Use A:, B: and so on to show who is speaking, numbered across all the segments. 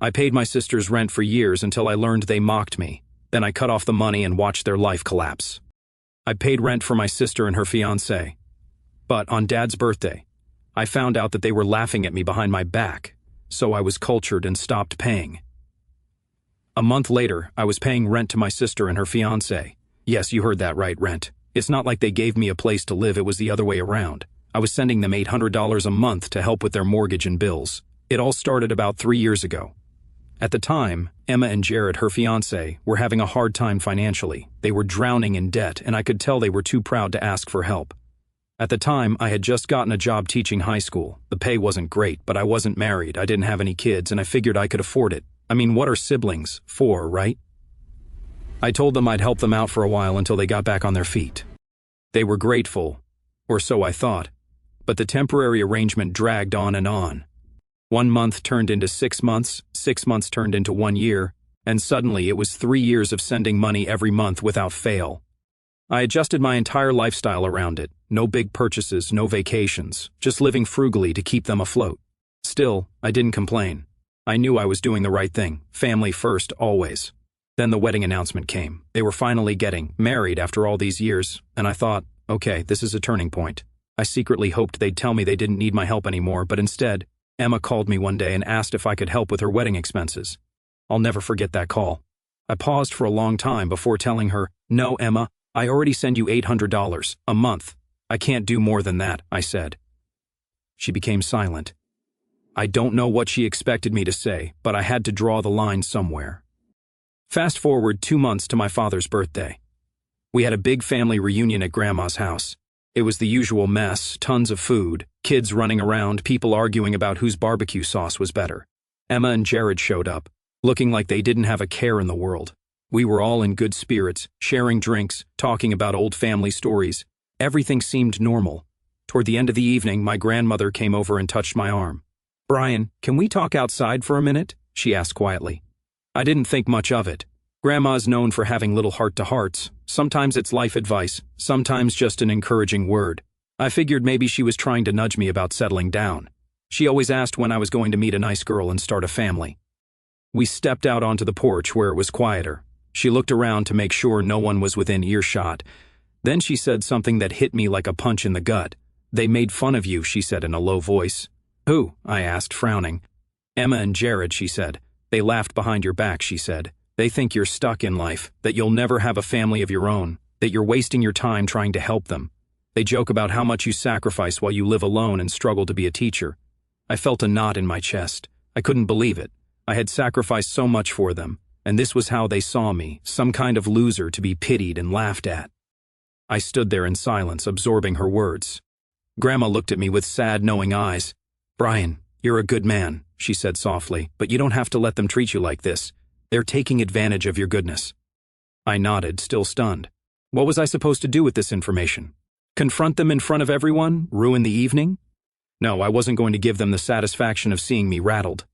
A: I paid my sister's rent for years until I learned they mocked me. Then I cut off the money and watched their life collapse. I paid rent for my sister and her fiancé. But on Dad's birthday, I found out that they were laughing at me behind my back, so I was cultured and stopped paying. A month later, I was paying rent to my sister and her fiancé. Yes, you heard that right, rent. It's not like they gave me a place to live, it was the other way around. I was sending them $800 a month to help with their mortgage and bills. It all started about 3 years ago. At the time, Emma and Jared, her fiancé, were having a hard time financially. They were drowning in debt, and I could tell they were too proud to ask for help. At the time, I had just gotten a job teaching high school. The pay wasn't great, but I wasn't married, I didn't have any kids, and I figured I could afford it. I mean, what are siblings for, right? I told them I'd help them out for a while until they got back on their feet. They were grateful, or so I thought, but the temporary arrangement dragged on and on. 1 month turned into 6 months, 6 months turned into 1 year, and suddenly it was 3 years of sending money every month without fail. I adjusted my entire lifestyle around it. No big purchases, no vacations, just living frugally to keep them afloat. Still, I didn't complain. I knew I was doing the right thing, family first, always. Then the wedding announcement came. They were finally getting married after all these years, and I thought, okay, this is a turning point. I secretly hoped they'd tell me they didn't need my help anymore, but instead, Emma called me one day and asked if I could help with her wedding expenses. I'll never forget that call. I paused for a long time before telling her, "No, Emma, I already send you $800 a month. I can't do more than that," I said. She became silent. I don't know what she expected me to say, but I had to draw the line somewhere. Fast forward 2 months to my father's birthday. We had a big family reunion at Grandma's house. It was the usual mess, tons of food, kids running around, people arguing about whose barbecue sauce was better. Emma and Jared showed up, looking like they didn't have a care in the world. We were all in good spirits, sharing drinks, talking about old family stories. Everything seemed normal. Toward the end of the evening, my grandmother came over and touched my arm. "Brian, can we talk outside for a minute?" she asked quietly. I didn't think much of it. Grandma's known for having little heart-to-hearts. Sometimes it's life advice, sometimes just an encouraging word. I figured maybe she was trying to nudge me about settling down. She always asked when I was going to meet a nice girl and start a family. We stepped out onto the porch where it was quieter. She looked around to make sure no one was within earshot. Then she said something that hit me like a punch in the gut. "They made fun of you," she said in a low voice. "Who?" I asked, frowning. "Emma and Jared," she said. "They laughed behind your back," she said. "They think you're stuck in life, that you'll never have a family of your own, that you're wasting your time trying to help them. They joke about how much you sacrifice while you live alone and struggle to be a teacher." I felt a knot in my chest. I couldn't believe it. I had sacrificed so much for them, and this was how they saw me, some kind of loser to be pitied and laughed at. I stood there in silence, absorbing her words. Grandma looked at me with sad, knowing eyes. "Brian, you're a good man," she said softly, "but you don't have to let them treat you like this. They're taking advantage of your goodness." I nodded, still stunned. What was I supposed to do with this information? Confront them in front of everyone? Ruin the evening? No, I wasn't going to give them the satisfaction of seeing me rattled.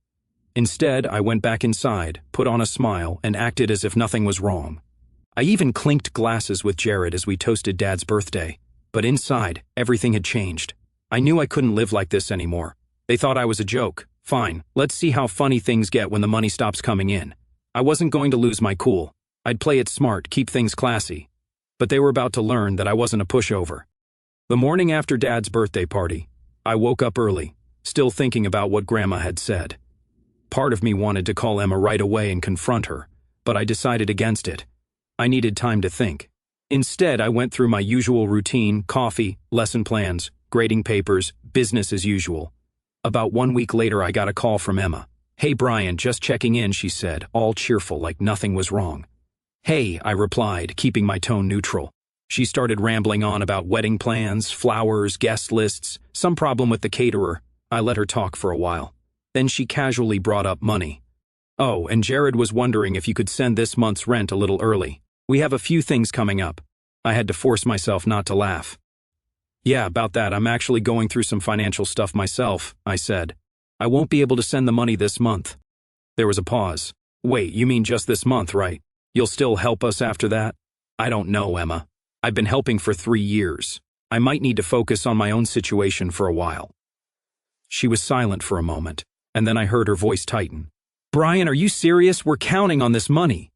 A: Instead, I went back inside, put on a smile, and acted as if nothing was wrong. I even clinked glasses with Jared as we toasted Dad's birthday. But inside, everything had changed. I knew I couldn't live like this anymore. They thought I was a joke. Fine, let's see how funny things get when the money stops coming in. I wasn't going to lose my cool. I'd play it smart, keep things classy. But they were about to learn that I wasn't a pushover. The morning after Dad's birthday party, I woke up early, still thinking about what Grandma had said. Part of me wanted to call Emma right away and confront her, but I decided against it. I needed time to think. Instead, I went through my usual routine: coffee, lesson plans, grading papers, business as usual. About 1 week later, I got a call from Emma. "Hey Brian, just checking in," she said, all cheerful like nothing was wrong. "Hey," I replied, keeping my tone neutral. She started rambling on about wedding plans, flowers, guest lists, some problem with the caterer. I let her talk for a while. Then she casually brought up money. "Oh, and Jared was wondering if you could send this month's rent a little early. We have a few things coming up." I had to force myself not to laugh. "Yeah, about that, I'm actually going through some financial stuff myself," I said. "I won't be able to send the money this month." There was a pause. "Wait, you mean just this month, right? You'll still help us after that?" "I don't know, Emma. I've been helping for 3 years. I might need to focus on my own situation for a while." She was silent for a moment, and then I heard her voice tighten. Brian, are you serious? We're counting on this money.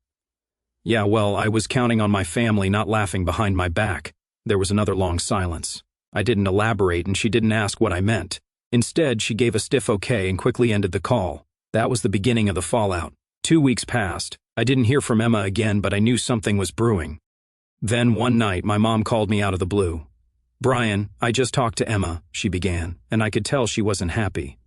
A: Yeah, well, I was counting on my family not laughing behind my back. There was another long silence. I didn't elaborate and she didn't ask what I meant. Instead, she gave a stiff okay and quickly ended the call. That was the beginning of the fallout. 2 weeks passed. I didn't hear from Emma again, but I knew something was brewing. Then one night, my mom called me out of the blue. Brian, I just talked to Emma, she began, and I could tell she wasn't happy.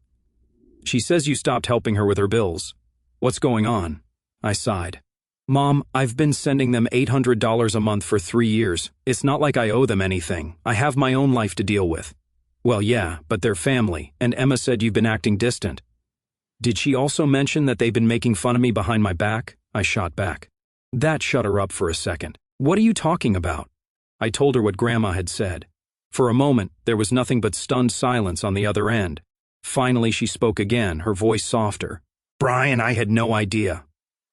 A: She says you stopped helping her with her bills. What's going on? I sighed. Mom, I've been sending them $800 a month for 3 years. It's not like I owe them anything. I have my own life to deal with. Well, yeah, but they're family, and Emma said you've been acting distant. Did she also mention that they've been making fun of me behind my back? I shot back. That shut her up for a second. What are you talking about? I told her what Grandma had said. For a moment, there was nothing but stunned silence on the other end. Finally, she spoke again, her voice softer. Brian, I had no idea.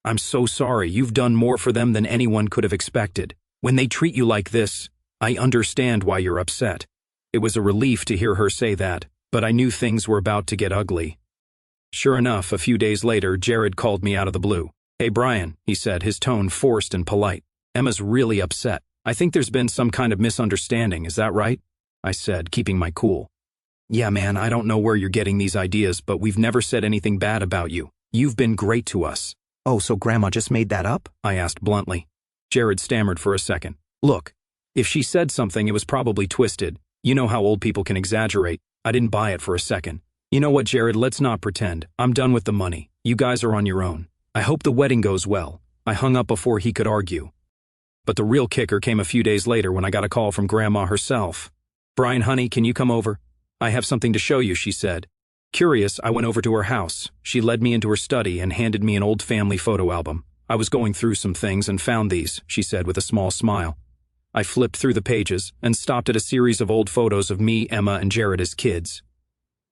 A: I'm so sorry. You've done more for them than anyone could have expected. When they treat you like this, I understand why you're upset. It was a relief to hear her say that, but I knew things were about to get ugly. Sure enough, a few days later, Jared called me out of the blue. Hey Brian, he said, his tone forced and polite. Emma's really upset. I think there's been some kind of misunderstanding, is that right? I said, keeping my cool. Yeah man, I don't know where you're getting these ideas, but we've never said anything bad about you. You've been great to us. Oh, so Grandma just made that up? I asked bluntly. Jared stammered for a second. Look, if she said something, it was probably twisted. You know how old people can exaggerate. I didn't buy it for a second. You know what, Jared, let's not pretend. I'm done with the money. You guys are on your own. I hope the wedding goes well. I hung up before he could argue. But the real kicker came a few days later when I got a call from Grandma herself. Brian, honey, can you come over? I have something to show you, she said. Curious, I went over to her house. She led me into her study and handed me an old family photo album. I was going through some things and found these, she said with a small smile. I flipped through the pages and stopped at a series of old photos of me, Emma, and Jared as kids.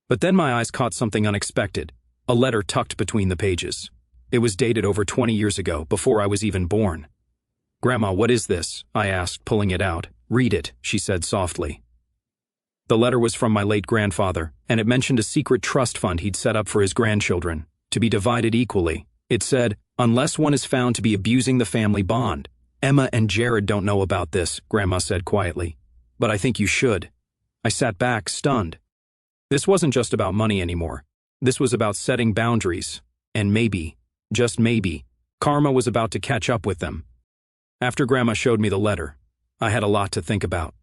A: But then my eyes caught something unexpected, a letter tucked between the pages. It was dated over 20 years ago, before I was even born. Grandma, what is this? I asked, pulling it out. Read it, she said softly. The letter was from my late grandfather, and it mentioned a secret trust fund he'd set up for his grandchildren, to be divided equally. It said, unless one is found to be abusing the family bond. Emma and Jared don't know about this, Grandma said quietly. But I think you should. I sat back, stunned. This wasn't just about money anymore. This was about setting boundaries, and maybe, just maybe, karma was about to catch up with them. After Grandma showed me the letter, I had a lot to think about.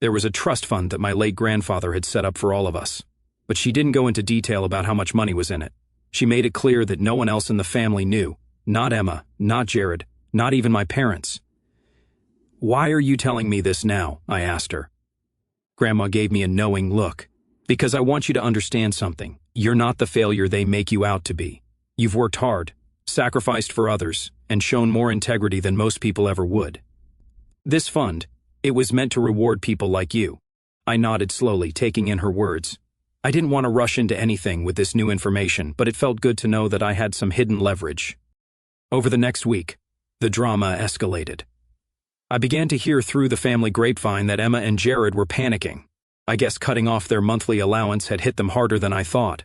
A: There was a trust fund that my late grandfather had set up for all of us, but she didn't go into detail about how much money was in it. She made it clear that no one else in the family knew, not Emma, not Jared, not even my parents. Why are you telling me this now? I asked her. Grandma gave me a knowing look. Because I want you to understand something. You're not the failure they make you out to be. You've worked hard, sacrificed for others, and shown more integrity than most people ever would. This fund, it was meant to reward people like you. I nodded slowly, taking in her words. I didn't want to rush into anything with this new information, but it felt good to know that I had some hidden leverage. Over the next week, the drama escalated. I began to hear through the family grapevine that Emma and Jared were panicking. I guess cutting off their monthly allowance had hit them harder than I thought.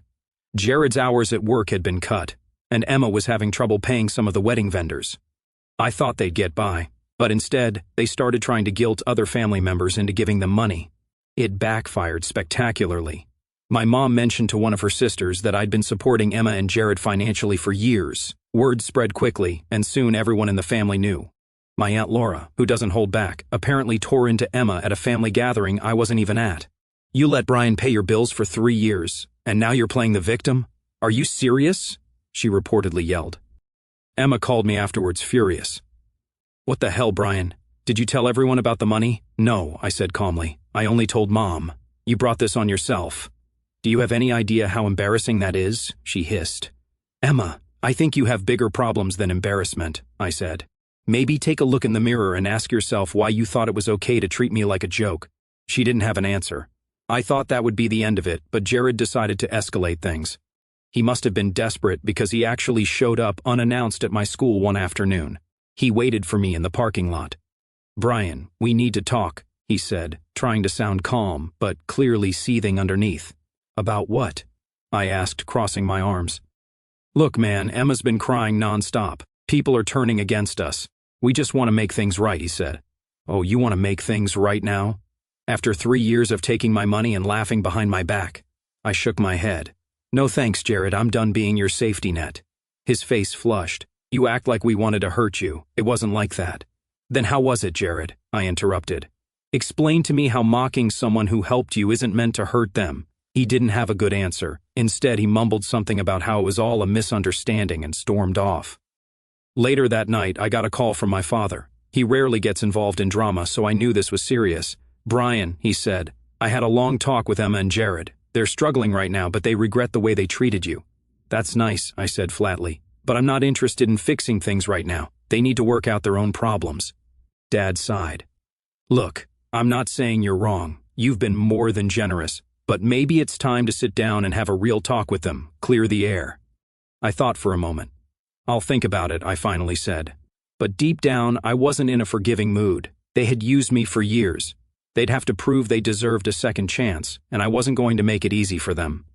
A: Jared's hours at work had been cut, and Emma was having trouble paying some of the wedding vendors. I thought they'd get by. But instead, they started trying to guilt other family members into giving them money. It backfired spectacularly. My mom mentioned to one of her sisters that I'd been supporting Emma and Jared financially for years. Word spread quickly, and soon everyone in the family knew. My Aunt Laura, who doesn't hold back, apparently tore into Emma at a family gathering I wasn't even at. You let Brian pay your bills for 3 years, and now you're playing the victim? Are you serious? She reportedly yelled. Emma called me afterwards, furious. What the hell, Brian? Did you tell everyone about the money? No, I said calmly. I only told Mom. You brought this on yourself. Do you have any idea how embarrassing that is? She hissed. Emma, I think you have bigger problems than embarrassment, I said. Maybe take a look in the mirror and ask yourself why you thought it was okay to treat me like a joke. She didn't have an answer. I thought that would be the end of it, but Jared decided to escalate things. He must have been desperate because he actually showed up unannounced at my school one afternoon. He waited for me in the parking lot. Brian, we need to talk, he said, trying to sound calm, but clearly seething underneath. About what? I asked, crossing my arms. Look, man, Emma's been crying nonstop. People are turning against us. We just want to make things right, he said. Oh, you want to make things right now? After 3 years of taking my money and laughing behind my back? I shook my head. No thanks, Jared, I'm done being your safety net. His face flushed. You act like we wanted to hurt you. It wasn't like that. Then how was it, Jared? I interrupted. Explain to me how mocking someone who helped you isn't meant to hurt them. He didn't have a good answer. Instead, he mumbled something about how it was all a misunderstanding and stormed off. Later that night, I got a call from my father. He rarely gets involved in drama, so I knew this was serious. Brian, he said, I had a long talk with Emma and Jared. They're struggling right now, but they regret the way they treated you. That's nice, I said flatly, but I'm not interested in fixing things right now. They need to work out their own problems. Dad sighed. Look, I'm not saying you're wrong. You've been more than generous, but maybe it's time to sit down and have a real talk with them, clear the air. I thought for a moment. I'll think about it, I finally said. But deep down, I wasn't in a forgiving mood. They had used me for years. They'd have to prove they deserved a second chance, and I wasn't going to make it easy for them.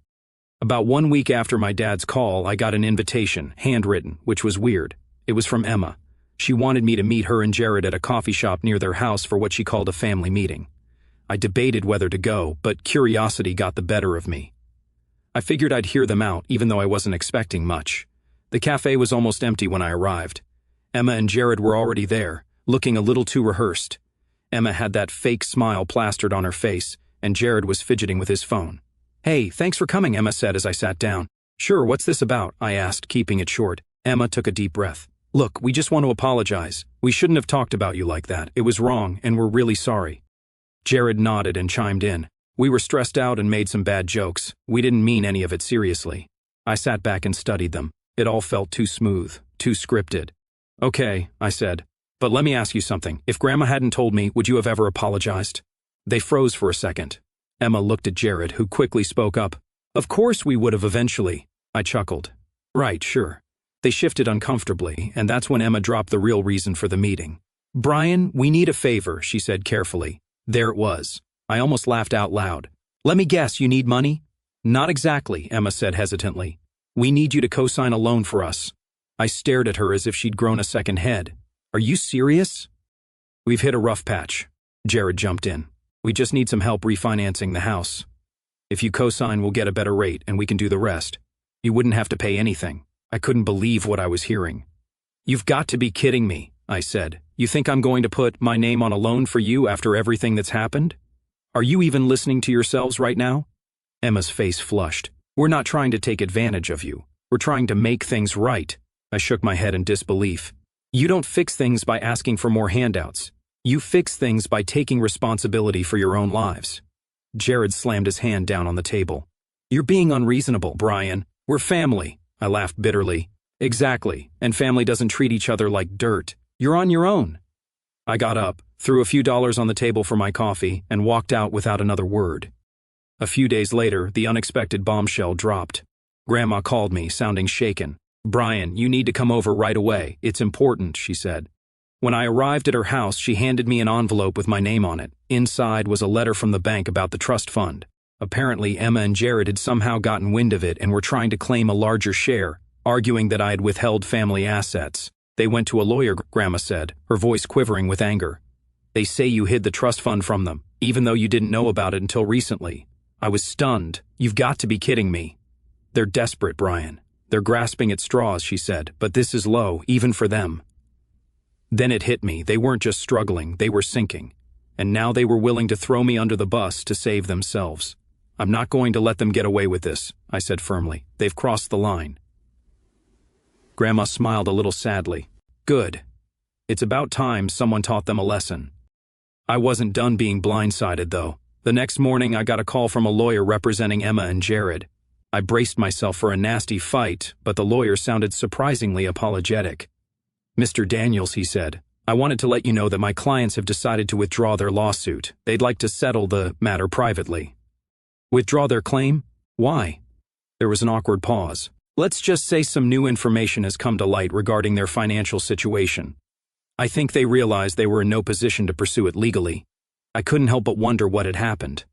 A: About 1 week after my dad's call, I got an invitation, handwritten, which was weird. It was from Emma. She wanted me to meet her and Jared at a coffee shop near their house for what she called a family meeting. I debated whether to go, but curiosity got the better of me. I figured I'd hear them out, even though I wasn't expecting much. The cafe was almost empty when I arrived. Emma and Jared were already there, looking a little too rehearsed. Emma had that fake smile plastered on her face, and Jared was fidgeting with his phone. Hey, thanks for coming, Emma said as I sat down. Sure, what's this about? I asked, keeping it short. Emma took a deep breath. Look, we just want to apologize. We shouldn't have talked about you like that. It was wrong, and we're really sorry. Jared nodded and chimed in. We were stressed out and made some bad jokes. We didn't mean any of it seriously. I sat back and studied them. It all felt too smooth, too scripted. Okay, I said. But let me ask you something. If Grandma hadn't told me, would you have ever apologized? They froze for a second. Emma looked at Jared, who quickly spoke up. Of course we would have eventually. I chuckled. Right, sure. They shifted uncomfortably, and that's when Emma dropped the real reason for the meeting. Brian, we need a favor, she said carefully. There it was. I almost laughed out loud. Let me guess, you need money? Not exactly, Emma said hesitantly. We need you to co-sign a loan for us. I stared at her as if she'd grown a second head. Are you serious? We've hit a rough patch. Jared jumped in. We just need some help refinancing the house. If you co-sign, we'll get a better rate and we can do the rest. You wouldn't have to pay anything. I couldn't believe what I was hearing. You've got to be kidding me, I said. You think I'm going to put my name on a loan for you after everything that's happened? Are you even listening to yourselves right now? Emma's face flushed. We're not trying to take advantage of you. We're trying to make things right. I shook my head in disbelief. You don't fix things by asking for more handouts. You fix things by taking responsibility for your own lives. Jared slammed his hand down on the table. You're being unreasonable, Brian. We're family. I laughed bitterly. Exactly, and family doesn't treat each other like dirt. You're on your own. I got up, threw a few dollars on the table for my coffee, and walked out without another word. A few days later, the unexpected bombshell dropped. Grandma called me, sounding shaken. Brian, you need to come over right away. It's important, she said. When I arrived at her house, she handed me an envelope with my name on it. Inside was a letter from the bank about the trust fund. Apparently, Emma and Jared had somehow gotten wind of it and were trying to claim a larger share, arguing that I had withheld family assets. They went to a lawyer, Grandma said, her voice quivering with anger. They say you hid the trust fund from them, even though you didn't know about it until recently. I was stunned. You've got to be kidding me. They're desperate, Brian. They're grasping at straws, she said, but this is low, even for them. Then it hit me. They weren't just struggling, they were sinking. And now they were willing to throw me under the bus to save themselves. I'm not going to let them get away with this, I said firmly. They've crossed the line. Grandma smiled a little sadly. Good. It's about time someone taught them a lesson. I wasn't done being blindsided, though. The next morning, I got a call from a lawyer representing Emma and Jared. I braced myself for a nasty fight, but the lawyer sounded surprisingly apologetic. Mr. Daniels, he said, I wanted to let you know that my clients have decided to withdraw their lawsuit. They'd like to settle the matter privately. Withdraw their claim? Why? There was an awkward pause. Let's just say some new information has come to light regarding their financial situation. I think they realized they were in no position to pursue it legally. I couldn't help but wonder what had happened.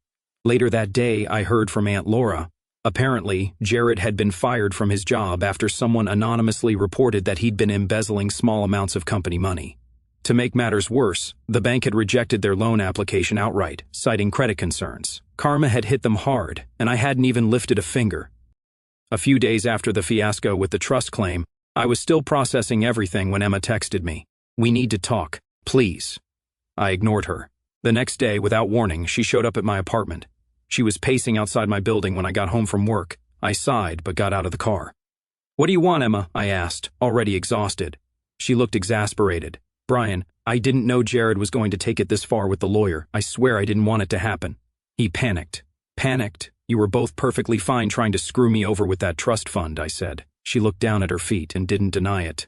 A: Later that day, I heard from Aunt Laura. Apparently, Jared had been fired from his job after someone anonymously reported that he'd been embezzling small amounts of company money. To make matters worse, the bank had rejected their loan application outright, citing credit concerns. Karma had hit them hard, and I hadn't even lifted a finger. A few days after the fiasco with the trust claim, I was still processing everything when Emma texted me. "We need to talk, please." I ignored her. The next day, without warning, she showed up at my apartment. She was pacing outside my building when I got home from work. I sighed, but got out of the car. "What do you want, Emma?" I asked, already exhausted. She looked exasperated. "Brian, I didn't know Jared was going to take it this far with the lawyer. I swear I didn't want it to happen." He panicked. "Panicked? You were both perfectly fine trying to screw me over with that trust fund," I said. She looked down at her feet and didn't deny it.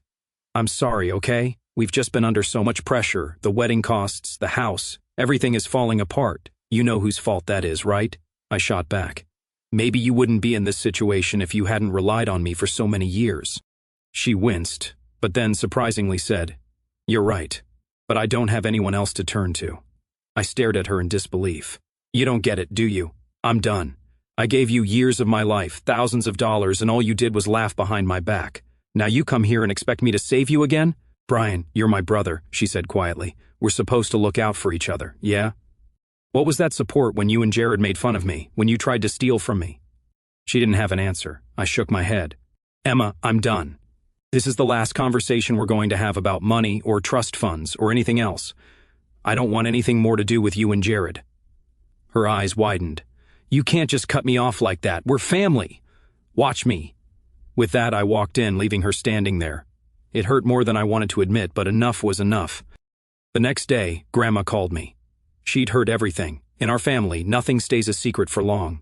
A: "I'm sorry, okay? We've just been under so much pressure. The wedding costs, the house, everything is falling apart. You know whose fault that is, right?" I shot back. "Maybe you wouldn't be in this situation if you hadn't relied on me for so many years." She winced, but then surprisingly said, "You're right, but I don't have anyone else to turn to." I stared at her in disbelief. "You don't get it, do you? I'm done. I gave you years of my life, thousands of dollars, and all you did was laugh behind my back. Now you come here and expect me to save you again? Brian, you're my brother," she said quietly. "We're supposed to look out for each other, yeah? What was that support when you and Jared made fun of me, when you tried to steal from me?" She didn't have an answer. I shook my head. "Emma, I'm done. This is the last conversation we're going to have about money or trust funds or anything else. I don't want anything more to do with you and Jared." Her eyes widened. "You can't just cut me off like that. We're family. Watch me." With that, I walked in, leaving her standing there. It hurt more than I wanted to admit, but enough was enough. The next day, Grandma called me. She'd heard everything. In our family, nothing stays a secret for long.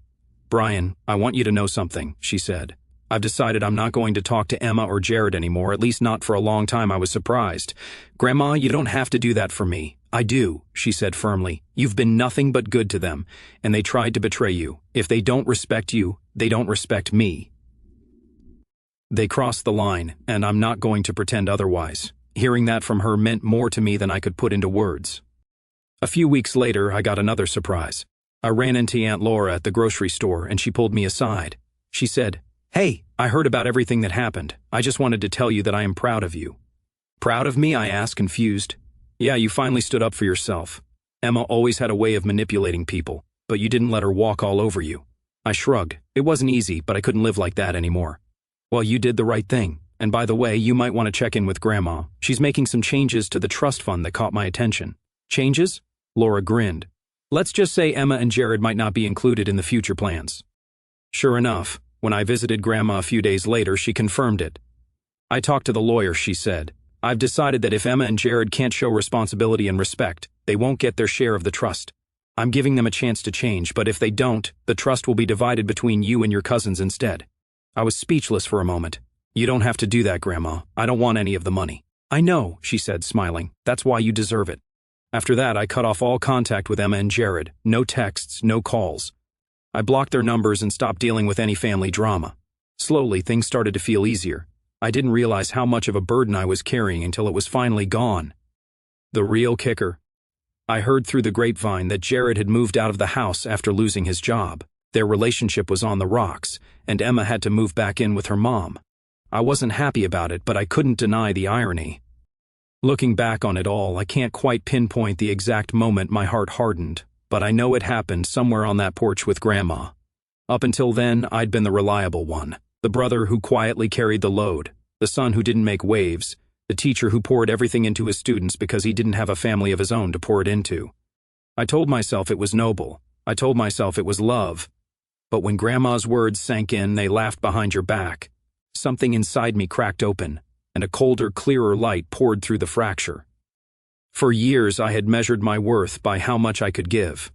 A: "Brian, I want you to know something," she said. "I've decided I'm not going to talk to Emma or Jared anymore, at least not for a long time." I was surprised. "Grandma, you don't have to do that for me." "I do," she said firmly. "You've been nothing but good to them, and they tried to betray you. If they don't respect you, they don't respect me. They crossed the line, and I'm not going to pretend otherwise." Hearing that from her meant more to me than I could put into words. A few weeks later, I got another surprise. I ran into Aunt Laura at the grocery store, and she pulled me aside. She said, "Hey, I heard about everything that happened. I just wanted to tell you that I am proud of you." "Proud of me?" I asked, confused. "Yeah, you finally stood up for yourself. Emma always had a way of manipulating people, but you didn't let her walk all over you." I shrugged. It wasn't easy, but I couldn't live like that anymore. "Well, you did the right thing. And by the way, you might want to check in with Grandma. She's making some changes to the trust fund that caught my attention." "Changes?" Laura grinned. "Let's just say Emma and Jared might not be included in the future plans." Sure enough, when I visited Grandma a few days later, she confirmed it. "I talked to the lawyer," she said. "I've decided that if Emma and Jared can't show responsibility and respect, they won't get their share of the trust. I'm giving them a chance to change, but if they don't, the trust will be divided between you and your cousins instead." I was speechless for a moment. "You don't have to do that, Grandma. I don't want any of the money." "I know," she said, smiling. "That's why you deserve it." After that, I cut off all contact with Emma and Jared. No texts, no calls. I blocked their numbers and stopped dealing with any family drama. Slowly, things started to feel easier. I didn't realize how much of a burden I was carrying until it was finally gone. The real kicker. I heard through the grapevine that Jared had moved out of the house after losing his job. Their relationship was on the rocks, and Emma had to move back in with her mom. I wasn't happy about it, but I couldn't deny the irony. Looking back on it all, I can't quite pinpoint the exact moment my heart hardened, but I know it happened somewhere on that porch with Grandma. Up until then, I'd been the reliable one, the brother who quietly carried the load, the son who didn't make waves, the teacher who poured everything into his students because he didn't have a family of his own to pour it into. I told myself it was noble. I told myself it was love. But when Grandma's words sank in, "They laughed behind your back," something inside me cracked open, and a colder, clearer light poured through the fracture. For years, I had measured my worth by how much I could give.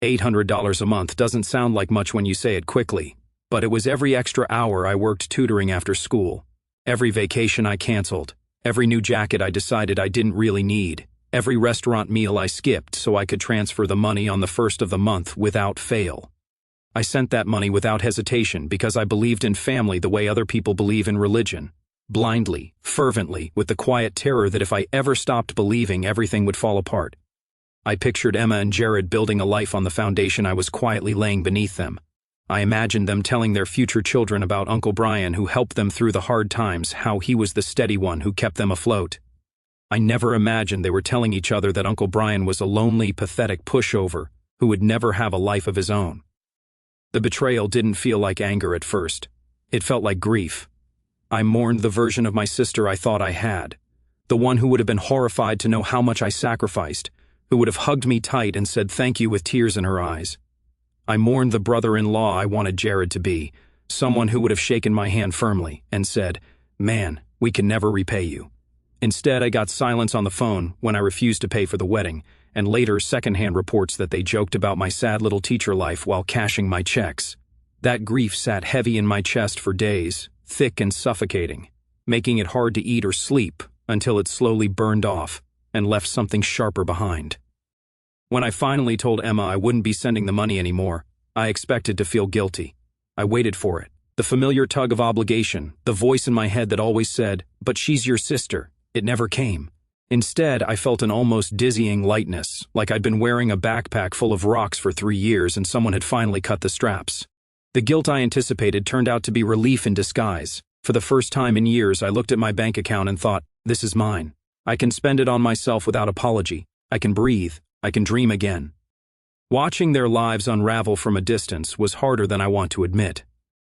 A: $800 a month doesn't sound like much when you say it quickly, but it was every extra hour I worked tutoring after school, every vacation I canceled, every new jacket I decided I didn't really need, every restaurant meal I skipped so I could transfer the money on the first of the month without fail. I sent that money without hesitation because I believed in family the way other people believe in religion. Blindly, fervently, with the quiet terror that if I ever stopped believing, everything would fall apart. I pictured Emma and Jared building a life on the foundation I was quietly laying beneath them. I imagined them telling their future children about Uncle Brian who helped them through the hard times, how he was the steady one who kept them afloat. I never imagined they were telling each other that Uncle Brian was a lonely, pathetic pushover who would never have a life of his own. The betrayal didn't feel like anger at first. It felt like grief. I mourned the version of my sister I thought I had, the one who would have been horrified to know how much I sacrificed, who would have hugged me tight and said thank you with tears in her eyes. I mourned the brother-in-law I wanted Jared to be, someone who would have shaken my hand firmly and said, "Man, we can never repay you." Instead, I got silence on the phone when I refused to pay for the wedding, and later secondhand reports that they joked about my sad little teacher life while cashing my checks. That grief sat heavy in my chest for days, thick and suffocating, making it hard to eat or sleep until it slowly burned off and left something sharper behind. When I finally told Emma I wouldn't be sending the money anymore, I expected to feel guilty. I waited for it. The familiar tug of obligation, the voice in my head that always said, "But she's your sister." It never came. Instead, I felt an almost dizzying lightness, like I'd been wearing a backpack full of rocks for 3 years and someone had finally cut the straps. The guilt I anticipated turned out to be relief in disguise. For the first time in years, I looked at my bank account and thought, this is mine. I can spend it on myself without apology. I can breathe. I can dream again. Watching their lives unravel from a distance was harder than I want to admit.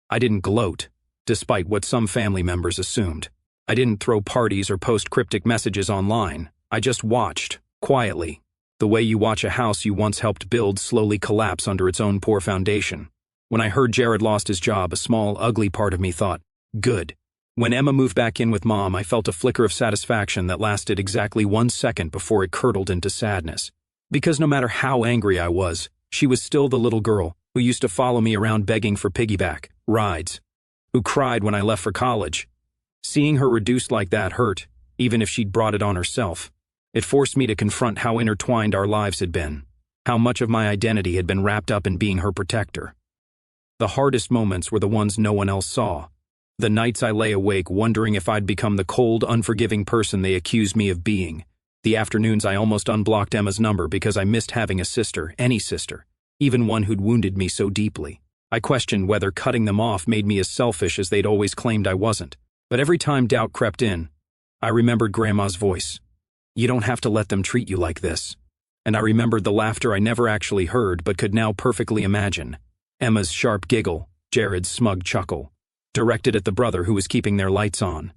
A: I didn't gloat, despite what some family members assumed. I didn't throw parties or post cryptic messages online. I just watched, quietly, the way you watch a house you once helped build slowly collapse under its own poor foundation. When I heard Jared lost his job, a small, ugly part of me thought, good. When Emma moved back in with Mom, I felt a flicker of satisfaction that lasted exactly 1 second before it curdled into sadness. Because no matter how angry I was, she was still the little girl who used to follow me around begging for piggyback rides, who cried when I left for college. Seeing her reduced like that hurt, even if she'd brought it on herself. It forced me to confront how intertwined our lives had been, how much of my identity had been wrapped up in being her protector. The hardest moments were the ones no one else saw. The nights I lay awake wondering if I'd become the cold, unforgiving person they accused me of being. The afternoons I almost unblocked Emma's number because I missed having a sister, any sister, even one who'd wounded me so deeply. I questioned whether cutting them off made me as selfish as they'd always claimed I wasn't. But every time doubt crept in, I remembered Grandma's voice. You don't have to let them treat you like this. And I remembered the laughter I never actually heard but could now perfectly imagine. Emma's sharp giggle, Jared's smug chuckle, directed at the brother who was keeping their lights on.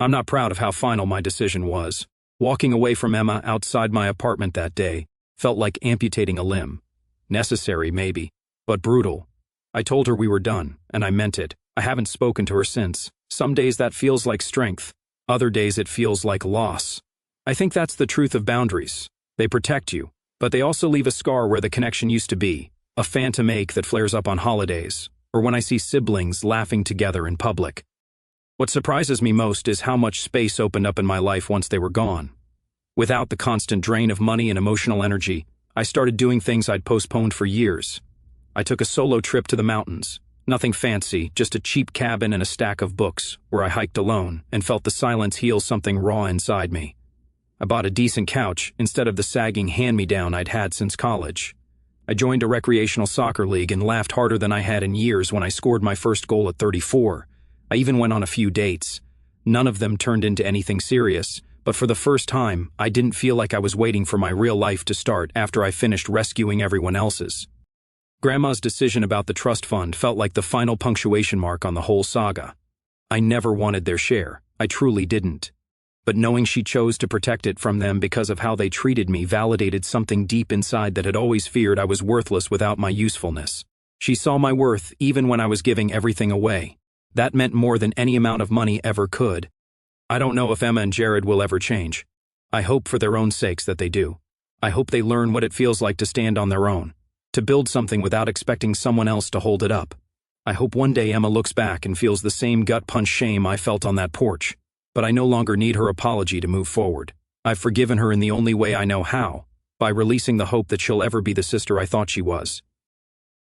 A: I'm not proud of how final my decision was. Walking away from Emma outside my apartment that day felt like amputating a limb. Necessary, maybe, but brutal. I told her we were done, and I meant it. I haven't spoken to her since. Some days that feels like strength. Other days it feels like loss. I think that's the truth of boundaries. They protect you, but they also leave a scar where the connection used to be, a phantom ache that flares up on holidays, or when I see siblings laughing together in public. What surprises me most is how much space opened up in my life once they were gone. Without the constant drain of money and emotional energy, I started doing things I'd postponed for years. I took a solo trip to the mountains. Nothing fancy, just a cheap cabin and a stack of books, where I hiked alone and felt the silence heal something raw inside me. I bought a decent couch instead of the sagging hand-me-down I'd had since college. I joined a recreational soccer league and laughed harder than I had in years when I scored my first goal at 34. I even went on a few dates. None of them turned into anything serious, but for the first time, I didn't feel like I was waiting for my real life to start after I finished rescuing everyone else's. Grandma's decision about the trust fund felt like the final punctuation mark on the whole saga. I never wanted their share. I truly didn't. But knowing she chose to protect it from them because of how they treated me validated something deep inside that had always feared I was worthless without my usefulness. She saw my worth even when I was giving everything away. That meant more than any amount of money ever could. I don't know if Emma and Jared will ever change. I hope for their own sakes that they do. I hope they learn what it feels like to stand on their own, to build something without expecting someone else to hold it up. I hope one day Emma looks back and feels the same gut-punch shame I felt on that porch. But I no longer need her apology to move forward. I've forgiven her in the only way I know how, by releasing the hope that she'll ever be the sister I thought she was.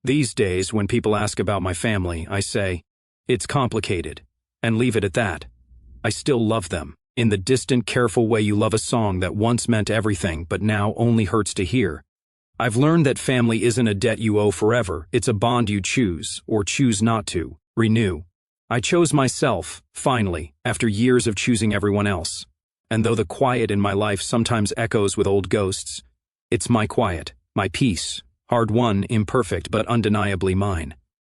A: These days, when people ask about my family, I say, it's complicated, and leave it at that. I still love them, in the distant, careful way you love a song that once meant everything but now only hurts to hear. I've learned that family isn't a debt you owe forever, it's a bond you choose, or choose not to, renew. I chose myself, finally, after years of choosing everyone else. And though the quiet in my life sometimes echoes with old ghosts, it's my quiet, my peace, hard-won, imperfect, but undeniably mine.